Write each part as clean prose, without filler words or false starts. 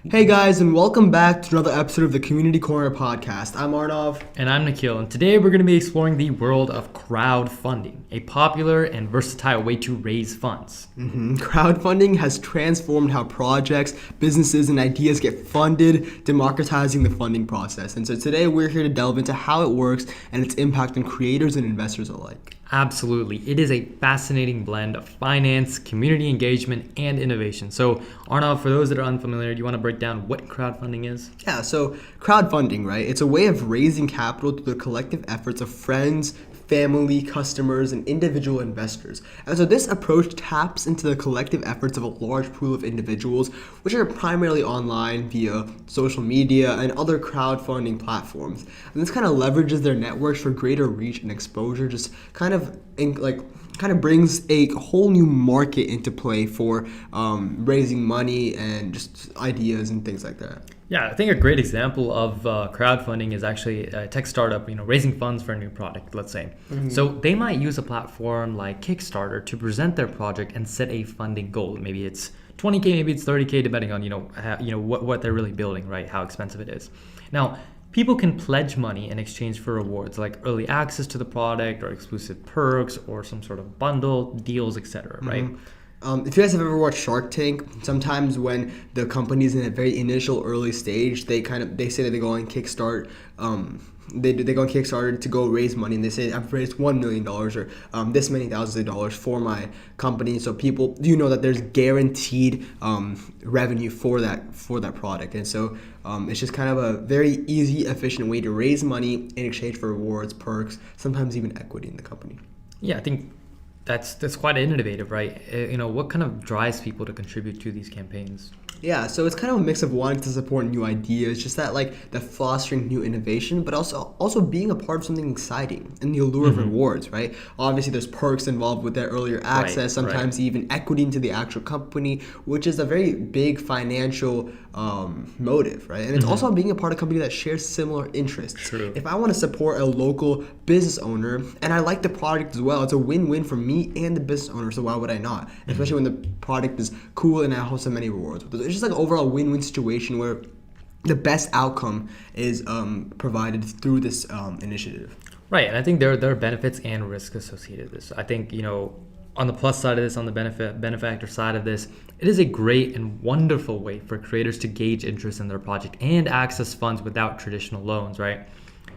Hey guys, and welcome back to another episode of the Community Corner podcast. I'm Arnav. And I'm Nikhil, and today we're going to be exploring the world of crowdfunding, a popular and versatile way to raise funds. Crowdfunding has transformed how projects, businesses, and ideas get funded, democratizing the funding process. And so today we're here to delve into how it works and its impact on creators and investors alike. Absolutely. It is a fascinating blend of finance, community engagement, and innovation. So, Arnav, for those that are unfamiliar, do you want to break down what crowdfunding is? Yeah, so crowdfunding, right? It's a way of raising capital through the collective efforts of friends, family, customers, and individual investors. And so this approach taps into the collective efforts of a large pool of individuals, which are primarily online via social media and other crowdfunding platforms. And this kind of leverages their networks for greater reach and exposure, just kind of brings a whole new market into play for raising money and just ideas and things like that. Yeah, I think a great example of crowdfunding is actually a tech startup, raising funds for a new product, let's say. So they might use a platform like Kickstarter to present their project and set a funding goal. Maybe it's 20K, maybe it's 30K, depending on what they're really building, right? How expensive it is. Now, people can pledge money in exchange for rewards like early access to the product or exclusive perks or some sort of bundle deals, etc. Right? If you guys have ever watched Shark Tank, sometimes when the company's in a very initial early stage, they say that they go on Kickstart. They go on Kickstarter to go raise money, and they say I've raised $1 million or this many thousands of dollars for my company. So people, that there's guaranteed revenue for that product, and so it's just kind of a very easy, efficient way to raise money in exchange for rewards, perks, sometimes even equity in the company. Yeah, I think that's quite innovative, right? What kind of drives people to contribute to these campaigns? Yeah, so it's kind of a mix of wanting to support new ideas, just that the fostering new innovation, but also being a part of something exciting and the allure of rewards, right? Obviously, there's perks involved with that earlier access, sometimes even equity into the actual company, which is a very big financial motive, right? And it's also being a part of a company that shares similar interests. True. If I want to support a local business owner and I like the product as well, it's a win-win for me and the business owner, so why would I not? Especially when the product is cool and I have so many rewards. It's just like an overall win-win situation where the best outcome is provided through this initiative. Right, and I think there are benefits and risks associated with this. I think, on the plus side of this, on the benefactor side of this, it is a great and wonderful way for creators to gauge interest in their project and access funds without traditional loans, right?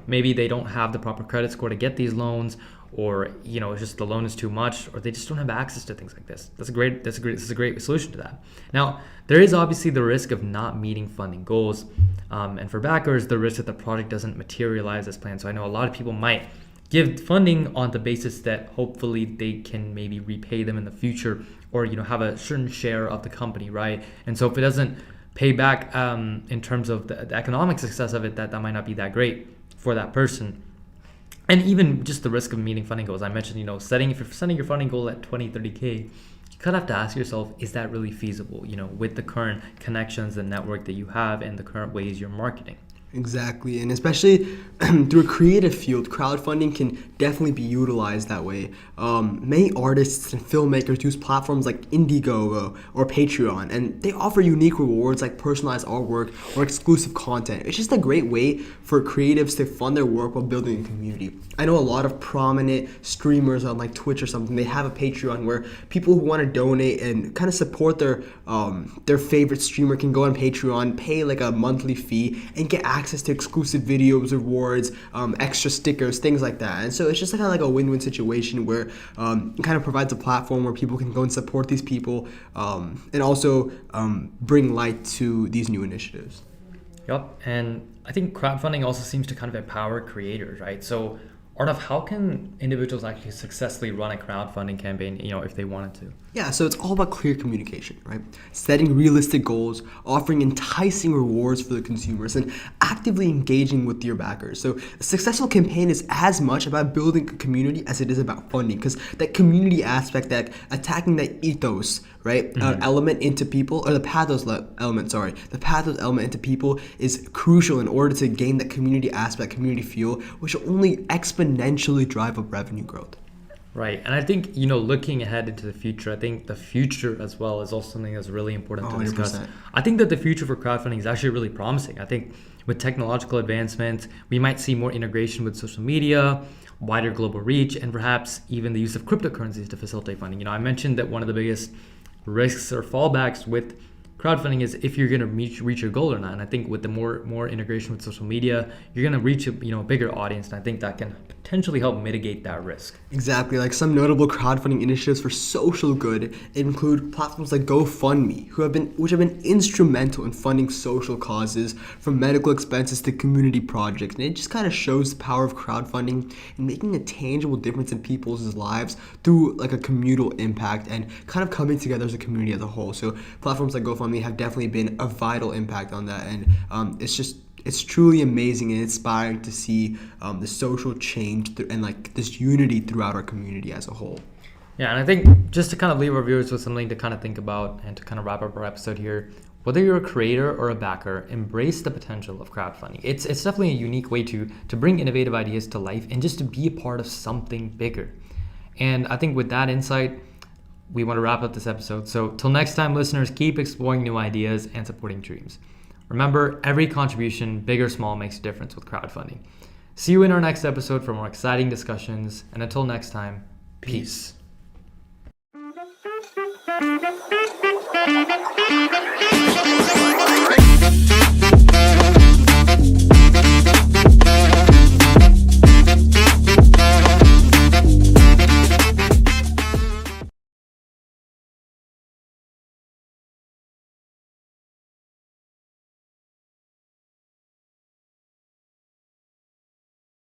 Maybe they don't have the proper credit score to get these loans, or it's just the loan is too much, or they just don't have access to things like this. This is a great solution to that. Now, there is obviously the risk of not meeting funding goals, and for backers, the risk that the project doesn't materialize as planned. So I know a lot of people might give funding on the basis that hopefully they can maybe repay them in the future, or have a certain share of the company, right? And so if it doesn't pay back in terms of the economic success of it, that might not be that great for that person. And even just the risk of meeting funding goals. I mentioned, if you're setting your funding goal at 20, 30K, you kind of have to ask yourself, is that really feasible, with the current connections and network that you have and the current ways you're marketing? Exactly, and especially through a creative field, crowdfunding can definitely be utilized that way. Many artists and filmmakers use platforms like Indiegogo or Patreon, and they offer unique rewards like personalized artwork or exclusive content. It's just a great way for creatives to fund their work while building a community. I know a lot of prominent streamers on like Twitch or something, they have a Patreon where people who want to donate and kind of support their favorite streamer can go on Patreon, pay like a monthly fee, and get access to exclusive videos, rewards, extra stickers, things like that. And so it's just kind of like a win-win situation where it kind of provides a platform where people can go and support these people and also bring light to these new initiatives. Yep, and I think crowdfunding also seems to kind of empower creators, right? So Arnav, how can individuals actually successfully run a crowdfunding campaign, if they wanted to? Yeah, so it's all about clear communication, right? Setting realistic goals, offering enticing rewards for the consumers, and actively engaging with your backers. So a successful campaign is as much about building a community as it is about funding, because that community aspect, that attacking that ethos, right, element into people, or the pathos element into people is crucial in order to gain that community aspect, community feel, which will only exponentially drive up revenue growth. Right. And I think, you know, looking ahead into the future, I think the future as well is also something that's really important to discuss. 100%. I think that the future for crowdfunding is actually really promising. I think with technological advancements, we might see more integration with social media, wider global reach, and perhaps even the use of cryptocurrencies to facilitate funding. You know, I mentioned that one of the biggest risks or fallbacks with crowdfunding is if you're going to reach your goal or not. And I think with the more integration with social media, you're going to reach a bigger audience, and I think that can potentially help mitigate that risk. Exactly. Like some notable crowdfunding initiatives for social good include platforms like GoFundMe, which have been instrumental in funding social causes, from medical expenses to community projects. And it just kind of shows the power of crowdfunding in making a tangible difference in people's lives through like a communal impact and kind of coming together as a community as a whole. So platforms like GoFundMe have definitely been a vital impact on that, and it's truly amazing and inspiring to see the social change and like this unity throughout our community as a whole. Yeah, and I think just to kind of leave our viewers with something to kind of think about and to kind of wrap up our episode here, whether you're a creator or a backer, embrace the potential of crowdfunding. It's definitely a unique way to bring innovative ideas to life and just to be a part of something bigger. And I think with that insight, we want to wrap up this episode. So till next time, listeners, keep exploring new ideas and supporting dreams. Remember, every contribution, big or small, makes a difference with crowdfunding. See you in our next episode for more exciting discussions. And until next time, peace. Peace.